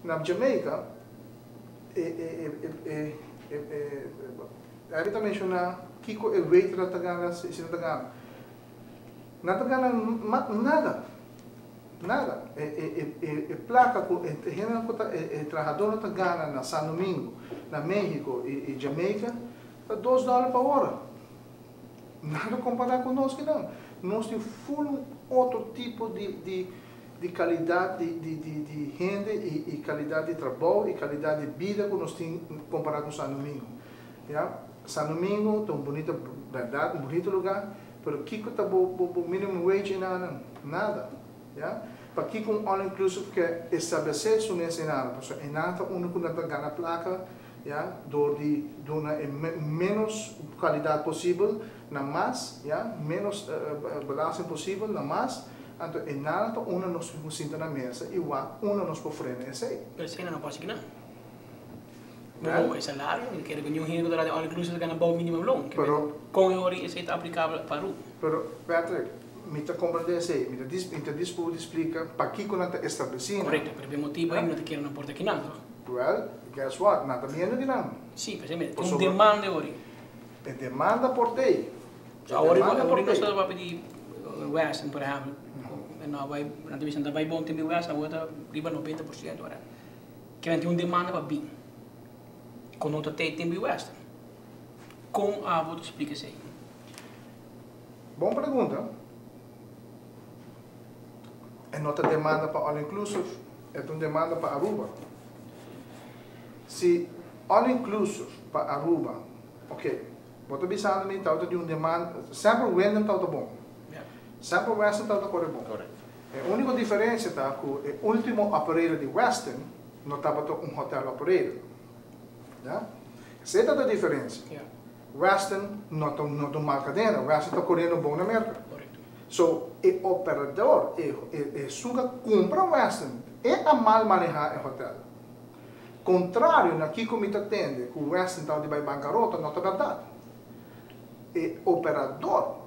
na Jamaica, aí também mencionar Kiko é waiter da Tagana, se na Tagana. Na Tagana nada. Placa com trabalhador na Tagana, na São Domingo, na México e Jamaica, tá $2 por hora. Nada comparado conosco não. Nós temos full outro tipo de qualidade de renda e qualidade de trabalho e qualidade de vida que nós temos comparado com São Domingo. Yeah? São Domingo é um bonito, verdade, um bonito lugar, mas Kiko está o minimum wage nada. Yeah? Para Kiko um all inclusive que estabelecer isso nesse nada, porque em nada único não ganha placa, yeah? De uma menos qualidade possível, na mais, yeah? Menos balança possível, na mais. Então, em nada uma nos senta na mesa e uma nos ofrece esse aí. Mas isso não pode ser não. Não, é salário, eu quero que nenhum ringue de all inclusive ganha bom mínimo long. Com a hora isso é aplicável para o. Pero Patrick, me está compreendendo isso aí, me está disposto a explicar para que não está estabelecido. Correto, pero o motivo aí não te quero não importa que não. Well, guess what? Nada menos que não. Sim, mas é um demanda hoje. É demanda por ti. Agora não está para pedir Western, por exemplo. Na divisão da vai bom tem Western, a outra riba 90% agora. Que tem uma demanda para bem. Quando não tem Western. Como a vou te explicar isso aí? Boa pergunta. É nota demanda para all inclusive, é uma demanda para Aruba. Se all inclusive para Aruba, ok, vou te avisar me tal de uma demanda, sempre o random tal bom. Sempre o Western tal corre bom. A única diferença está que o último operator de Western não estava um hotel operator. Yeah? Essa é a diferença. Western não é uma cadeia, Western está correndo bom na América. So, o operador, suga compra Western, a mal manejar o hotel. Contrário, aqui como está tendo, que o Western está de bancarrota, não é verdade. O operador,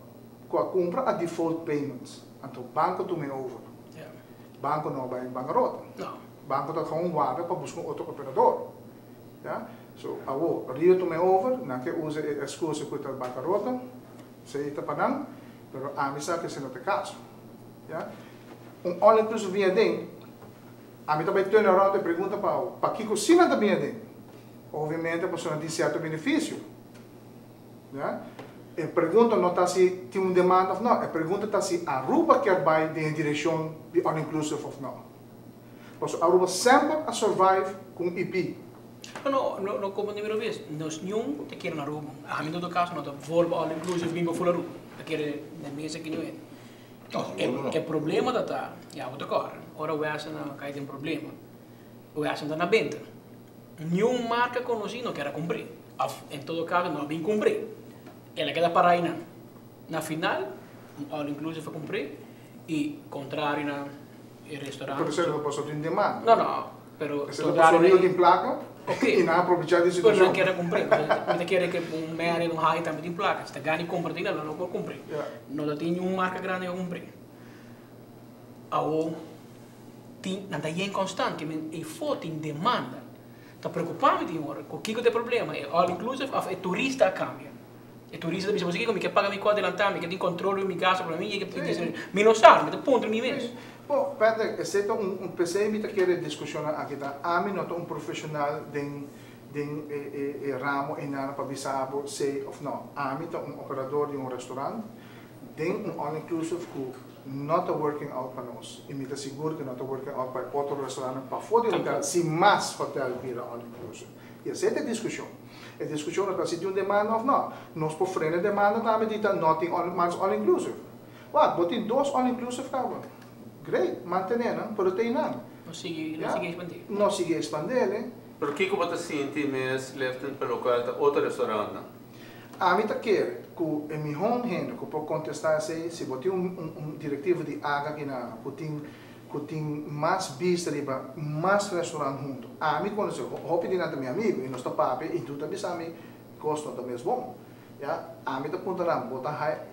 que compra a default payments, então o banco toma over. O banco não vai em bancarrota. O banco está com guarda para buscar outro operador. Yeah? So, o Rio toma over, não que usa a excusa que está em bancarrota, se está para não. Pero a mim sabe que isso não é o caso. All inclusive vinha dentro, a mim também turn around e pergunta para que cocina está vinha dentro. Obviamente a pessoa tem certo benefício. A pergunta não está se tem uma demanda ou não, a pergunta está se a Aruba quer vai em direção de all inclusive ou não. Porque a Aruba sempre a survive com IP. Não como número vez, nós nenhum te quer na Aruba. A mim todo caso não está volta all inclusive bem para full Aruba. Aquele na mesa que não é. O problema da tá, já vou tocar. Ora o Western não cai tem problema. O Western está na venda. Nenhuma marca conhecida não quer comprar. Em todo caso não bem comprar. Ela quer parar aí na final, all inclusive foi comprar e contrário na restaurante. Por isso não posso ter demanda. Não, pero se toda a tem placa. Okay. E não aproveitar disso. Pois não quer comprar, mas quer que um meia um high também tem placa. Se ganha compra tem não pode comprar. Não tem uma marca grande a comprar. Ao não está em constante, mas e for tem demanda. Está preocupado tem hora. O que tem problema? All inclusive é turista a cambia. É turista diz você que paga me quadro adelantar, que tem controle de minha casa para mim, que me não sabe, me ponto mim mesmo. Bom, Pedro, exceto PC me quer discussão aqui tá. A mim não é profissional de ramo e nada para avisar se ou não. A mim é operador de restaurante, tem all inclusive que não está working out para nós. E me está seguro que não está working out para outro restaurante para fora do hotel, se mais hotel vira all inclusive. E essa é a discussão. A discussão é se tem uma demanda ou não. Nós por frente a demanda também diz não tem mais all inclusive. Botem dois all inclusive acaba. Great, mantener, pero tem nada. Não sigue expandir. Não sigue expandir. Pero que como você sente mesmo leften para local outro restaurante? A mim tá quer que em minha home hand que pode contestar se botar diretivo de água aqui na que tem mais bistro mais restaurante junto. A mim quando eu vou pedir nada meu amigo e nós tá papo e tu também sabe custo também é bom. A mim tá apontando botar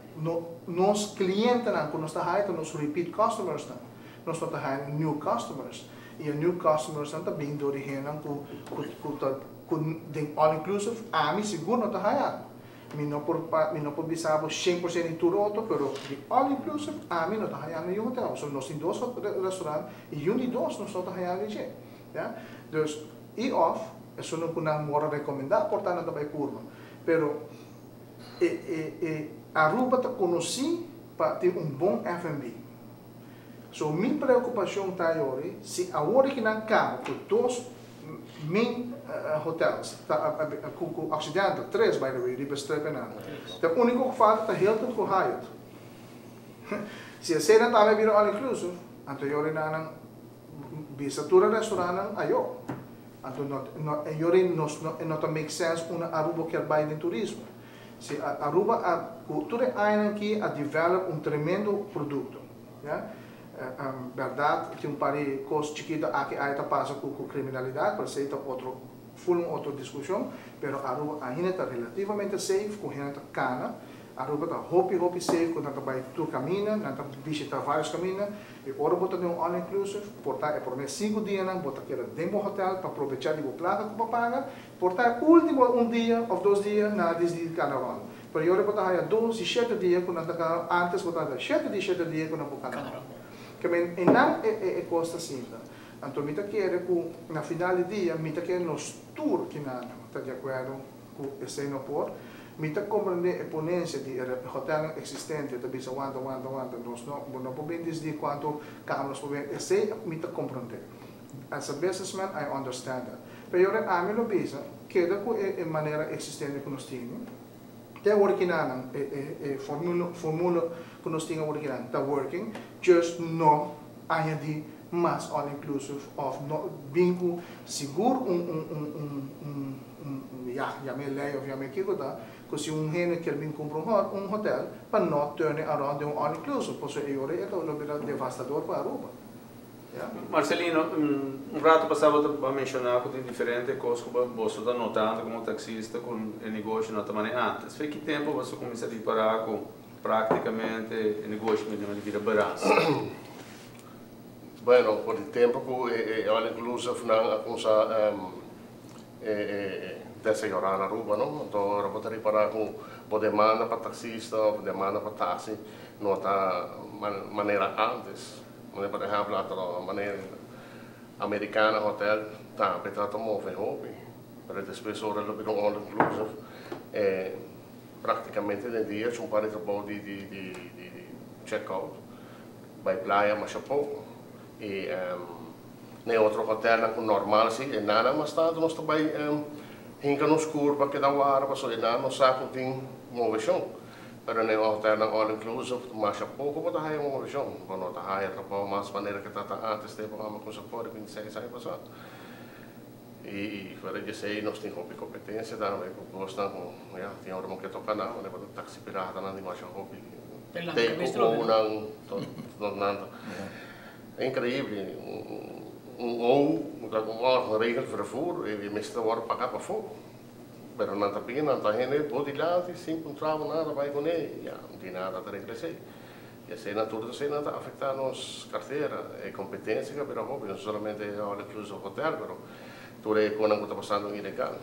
nos clientes não quando está high nos repeat customers não nós está high new customers e new customers não tá bem do original com all inclusive a mim seguro não tá haya mi não por bisabo 100% em tudo outro pero de all inclusive a mim não tá haya no hotel so nós tem dois restaurantes e um de dois nós tá haya ali já dus e off isso não podemos mora recomendar portanto também curva pero Aruba tá conheci para ter bom F&B. So, minha preocupação está aí, se a hora que não cama, com dois main hotels, com Occidental, 3 by the way, de bestrepen na. O único que falta é Hilton com Hyatt. Se a cena também vira all inclusive, então eu na visitura restaurante ayo. Então não make sense uma Aruba que vai de turismo. Se Aruba a cultura aqui a develop tremendo produto, yeah? Verdade que país coisa chiquita aqui aí tá passa com criminalidade, para ser outra discussão, pero Aruba ainda está relativamente safe, com gente cana, Aruba está hopi safe, quando está vai tu caminha, não está visitar vários caminhos, e agora botar um all inclusive, portar por mais 5 dias não, botar aquele demo hotel para aproveitar de placa que paga, portar último dia ou 2 dias na desde carnaval. Pero eu botar aí 2 e 7 dias quando está antes botar 7 dias quando está carnaval. Que men não é costa simples. Então me tá querer com na final do dia, me tá querer nos tour que na tá de acordo com esse no por me está compreender a ponência de hotel existente, também se aguanta, nós não podemos dizer quanto câmeras podemos, esse me está compreender. As a businessman, I understand that. Pero eu a mim não pensa que da a maneira existente que nós temos, até original, formula que nós temos original, está working, just não añadir mais all inclusive of bingo seguro já me lei of já me kiko da se gente quer vir comprar hotel para não turn around de all inclusive pois eu é que devastador para Aruba. Marcelino, rato passado a mencionar que tem diferentes coisas que você está notando como taxista com o negócio na maneira antes. Foi que tempo você começou a reparar com praticamente o negócio de vida barata? Bueno, por el tiempo que all inclusive na começa dessa hora na Aruba, não? Então, eu vou reparar com a demanda para taxista, a demanda para táxi, não está maneira antes. Por exemplo, a maneira americana hotel, tá, para mover hobby, para depois hora do bem all inclusive, praticamente de dia um par de check-out, vai praia mas pouco e nem outro hotel com normal assim, e nada mais tarde nós também hinca no escuro para que dá o ar, para só e nada não sabe tem movição. Pero nem hotel na all inclusive, mas pouco para dar uma movição, para não dar aí para mais maneira que tá antes de programa com suporte 26 anos passado. E fora disso aí nós temos hobby competência também, gostamos com, já tem hora que toca não, né, para taxi pirata não tem mais hobby. Tem ou não nada. É incrível. Ou uma regra de vervoer, e meestal worden pagar para fogo. Pero não está bem, não está indo, pode ir lá, sem contrato, nada, vai com ele, já não tem nada a regredir. E assim, naturalmente, não está afetando nossa carteira, é competência, mas não somente all inclusive hotel, mas tudo é quando está passando ilegal.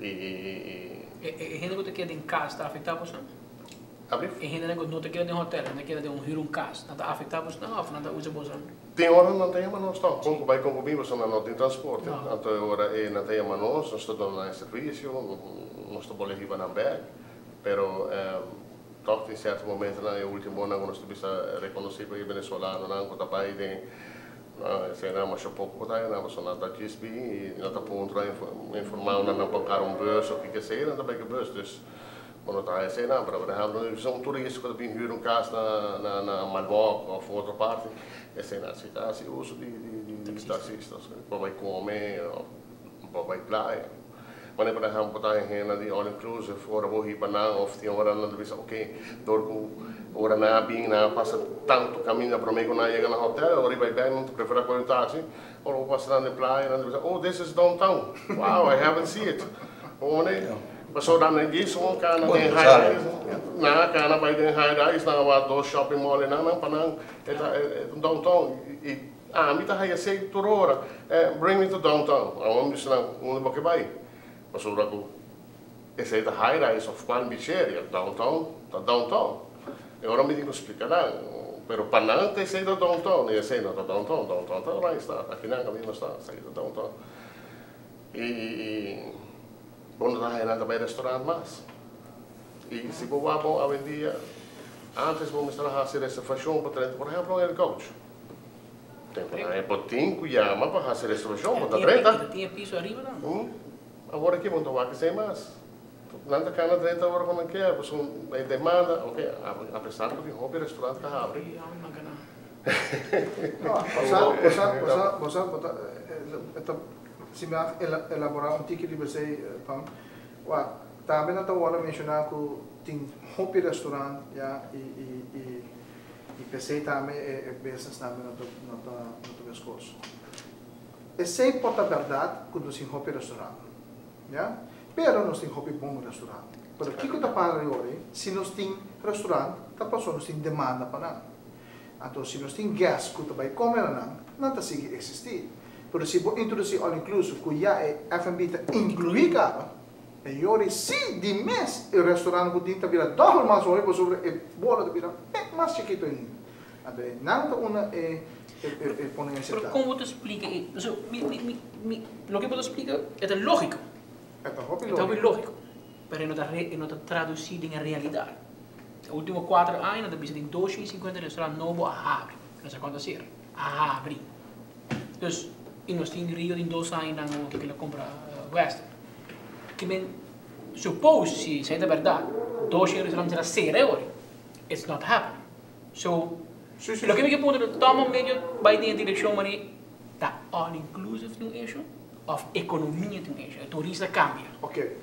E gente que quer em casa está afetado por isso? E gente que não quer em hotel, não quer em casa, não está afetado por isso? Não, não está usando. Tem hora não tem, mas não está. Como vai com comigo, não tem transporte. Então, hora não tem, mas nós estamos dando serviço, nós estamos levando na bag, pero toc em certo momento, no último ano, nós estamos reconhecidos como venezuelano, não está pai de se não mas pouco daí, não só nada GSB e não está ponto informar não pagar bus ou que seja, não está bem que bus, dus quando está assim, não, para exemplo, se turista quando vem vir casa na Malboc ou outra parte, esse na cidade uso de taxistas, para vai comer, para vai praia. Mas por exemplo, está em renda de all inclusive, fora vou ir para não, ou tem hora não diz, ok, dorco hora na bem, na passa tanto caminho para mim quando chega no hotel, hora vai bem, não te prefere com o táxi, ou vou passar na praia, não diz, oh, this is downtown, wow, I haven't seen it. Passou da negócio, kana em high-rise, na kana vai em high-rise, na 2 shopping mall, na para não, é downtown, e mita haya sei turora, bring me to downtown. Awam bisa na bakit ba? Pasura ko, esse da high rise of Palm Beach area, downtown. E ora mi dico explicar, pero panang te sei da downtown, e sei no downtown, tá lá está, aqui na caminho está, sei da downtown. E quando tá aí nada bem restaurante mais. E se vou lá bom a vendia, antes vamos estar a fazer reservação para por exemplo, el coach. Tem para botin Cuyama para fazer reservação para 30. Tinha piso arriba não? Agora aqui vamos tomar que sei mais. Nada cana 30 horas quando quer, pois a demanda, ok, apesar de que hobby restaurante que abre. Se me elaborar tipo de você, também não estou a mencionar que tem hobby restaurante, já e pensei também business também não estou pescoço. É sei por a verdade que nós tem hobby restaurante, já? Pero nós tem hobby bom restaurante. Pero o que está falando agora? Se nós tem restaurante, tá passando nós tem demanda para nada. Então se nós tem guests que vai comer não está seguir existir. Pero se vou introduzir all inclusive, que já é F&B está incluído, e agora se de mês o restaurante que tem vira dobro mais hoje sobre a bola de vira mais chiquito ainda. Então nada uma poner esse Pero como você explica? Lo que você explica é lógico. É muito lógico, mas não está traduzido em realidade. Nos últimos 4 anos, nós temos 250 restaurantes novos a abrir. Não sei quanto ser, a abrir. Então, nós temos Rio em 2 anos que ele compra Western. Que men, suppose, se é verdade, 200 restaurantes a ser agora, it's not happening. So, o que me pergunta, toma meio vai em direção a está all-inclusive no issue? Of economia do mês, a turista cambia. Ok,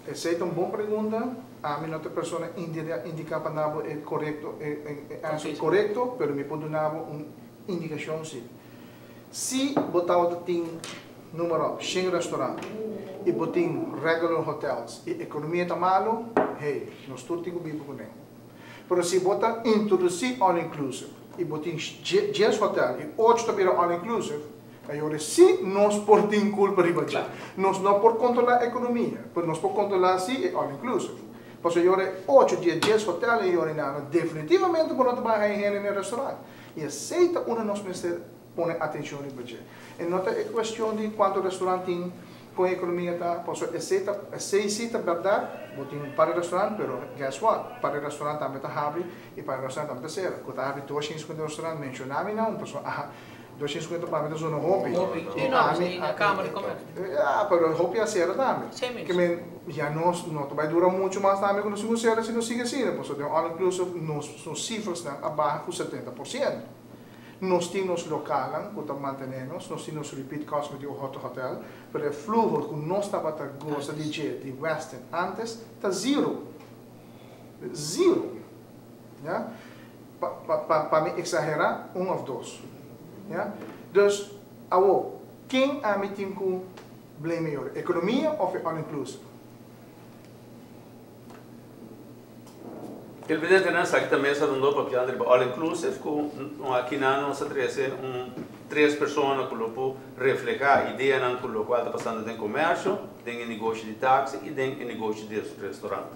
essa é uma boa pergunta. A minha outra pessoa indica para nós é correto, é correto, mas me pode dar uma indicação sim. Se botar tem número 100 restaurantes e botar regular hotels e a economia está malo, hey, nós todos temos que viver com ele. Mas se botar introduzir all inclusive e botar 10 hotels e 8 também all inclusive, agora, se nós por ter culpa de baixo, nós não por controlar a economia, mas nós por controlar se é all inclusive. Porque agora 8 dias 10 hotéis e agora definitivamente por não trabalhar em no restaurante. E aceita uma nós precisa pôr atenção no budget. E não é questão de quanto restaurante tem com a economia está, porque aceita verdade, botem para o restaurante, mas guess what? Para o restaurante também está abre e para o restaurante também está certo. Quando abre 250 restaurantes, mencionamos não, pessoal, 250 para mim é um hobby. E na Câmara de Comércio. Pero o hobby é certo também. Que já não vai durar muito mais também quando se certo se não sigue assim, porque all inclusive nos cifras estão abaixo de 70%. Nós temos locais que estão mantendo, nós temos repeat cost de hotel, mas o fluxo que nós estava a gostar de Western antes está zero. Zero. Para me exagerar, ou 2. Dus, quem a mim tem que blame melhor? Economia ou all inclusive? Il presidente non sa che também sarà un dopo piano di all inclusive com aqui na nossa três três pessoas que lo refletir ideia não com o qual está passando tem comércio, tem negócio de táxi e tem negócio de restaurante.